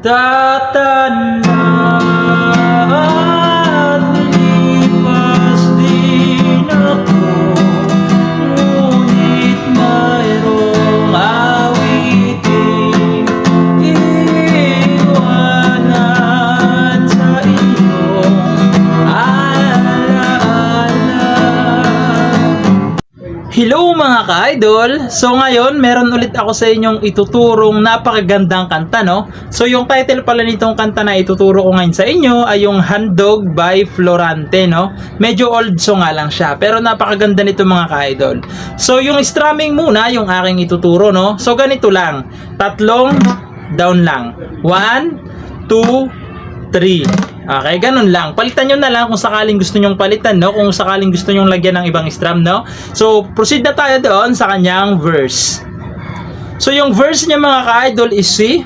Tatanda at lilipas din ako, ngunit mayroong awiting iiwanan sa inyong alaala. Hello mga ka-idol! So ngayon, meron ulit ako sa inyong ituturong napakagandang kanta, no? So yung title pala nitong kanta na ituturo ko ngayon sa inyo ay yung Handog by Florante, no? Medyo old song nga lang siya, pero napakaganda nito mga ka-idol. So yung strumming muna, yung aking ituturo, no? So ganito lang, tatlong down lang. 1, 2, 3. Okay, ganun lang. Palitan nyo na lang kung sakaling gusto nyong palitan, no? Kung sakaling gusto nyong lagyan ng ibang strum, no? So, proceed na tayo doon sa kanyang verse. So, yung verse niya mga ka-idol is C.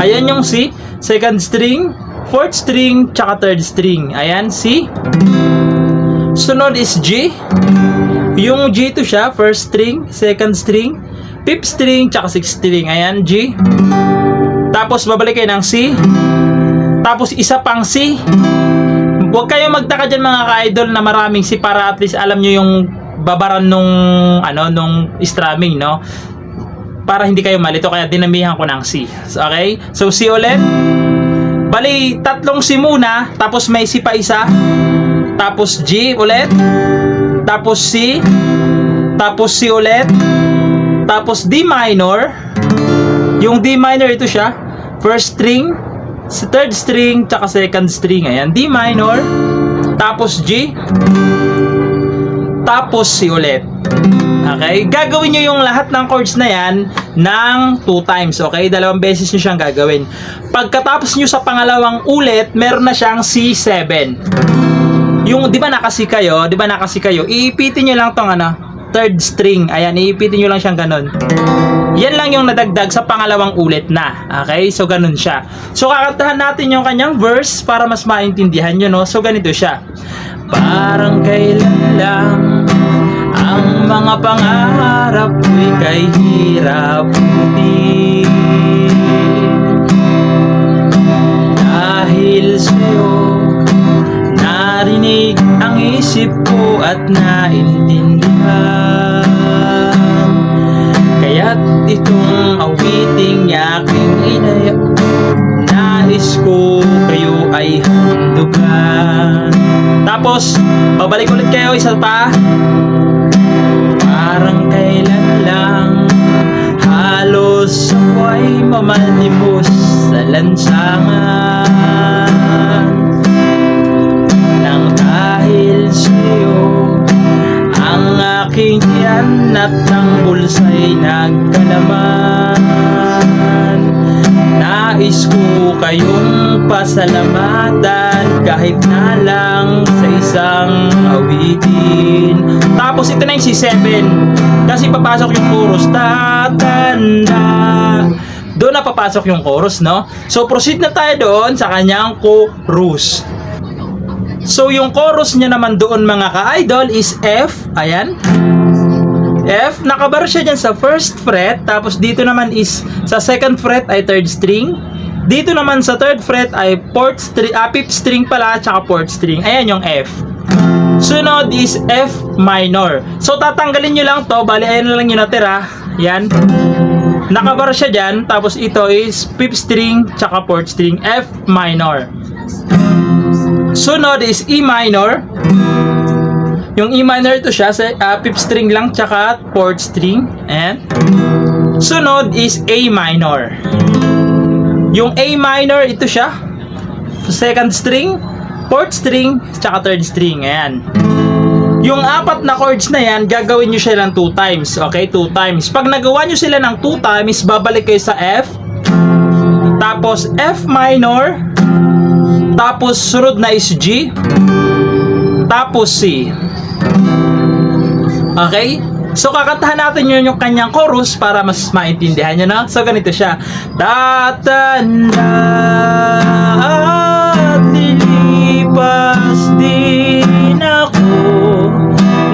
Ayan yung C. Second string, fourth string, tsaka third string. Ayan, C. Sunod is G. Yung G to siya, first string, second string, fifth string, tsaka sixth string. Ayan, G. Tapos, babalik kayo ng C. Tapos isa pang C. Huwag kayong magtaka dyan mga ka-idol na maraming C para at least alam nyo yung babaran nung nung strumming, no? Para hindi kayo malito, kaya dinamihan ko ng C. Okay? So C ulit. Bali, tatlong C muna, tapos may C pa isa. Tapos G ulit. Tapos C. Tapos C ulit. Tapos D minor. Yung D minor ito siya. First string, third string, tsaka second string. Ayan, D minor, tapos G, tapos C ulit. Okay, gagawin nyo yung lahat ng chords na yan ng 2 times. Okay, 2 beses nyo siyang gagawin. Pagkatapos nyo sa pangalawang ulit, meron na siyang C7. Yung, di ba nakasi kayo, iipitin nyo lang tong third string. Ayan, iipitin nyo lang siyang ganun. Yan lang yung nadagdag sa pangalawang ulit na. Okay? So, ganun siya. So, kakantahan natin yung kanyang verse para mas maintindihan nyo, no? So, ganito siya. Parang kailan lang ang mga pangarap ko'y kay hirap buti. Dahil sa'yo narinig ang isip ko at naintindihan. Kaya't itong awiting aking inaya, nais ko kayo ay handugan. Tapos, babalik ulit kayo, isa pa. Parang kailan lang halos ako'y mamalimos sa lansangan. Nang dahil sa'yo ang aking tiyan at ang bulsa'y nagkalaman. Nais ko kayong pasalamatan kahit na lang sa isang awitin. Tapos ito na yung C7 kasi papasok yung chorus. Tatanda. Doon na papasok yung chorus, no? So proceed na tayo doon sa kanyang chorus. So, yung chorus niya naman doon mga ka-idol is F. Ayan. F. Nakabar siya dyan sa first fret. Tapos dito naman is sa second fret ay third string. Dito naman sa third fret ay fifth string pala tsaka fourth string. Ayan yung F. Sunod is F minor. So, tatanggalin nyo lang to. Bali, ayan na lang yung natira. Yan. Nakabar siya dyan. Tapos ito is fifth string tsaka fourth string. F minor. Sunod is E minor. Yung E minor ito siya sa fifth string lang tsaka fourth string. And sunod is A minor. Yung A minor ito siya second string, fourth string tsaka third string. Ayan. Yung apat na chords na yan, gagawin nyo siya ng 2 times. Okay, 2 times. Pag nagawa nyo sila ng 2 times, babalik kayo sa F. Tapos F minor. Tapos sunod na is G. Tapos C. Okay? So kakantahan natin yun yung kanyang chorus para mas maintindihan nyo na. So ganito siya. Tatanda at lilipas din ako,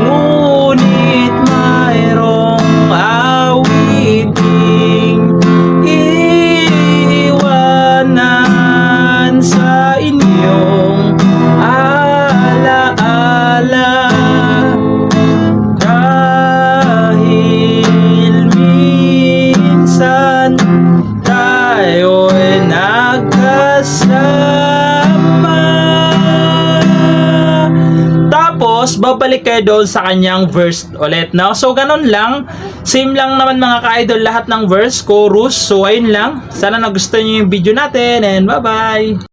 ngunit mayroong awiting iiwan kasama. Tapos, babalik kayo doon sa kanyang verse ulit, no? So, ganun lang. Same lang naman mga ka-idol lahat ng verse, chorus. So, ayun lang. Sana nagustuhan nyo yung video natin and bye-bye!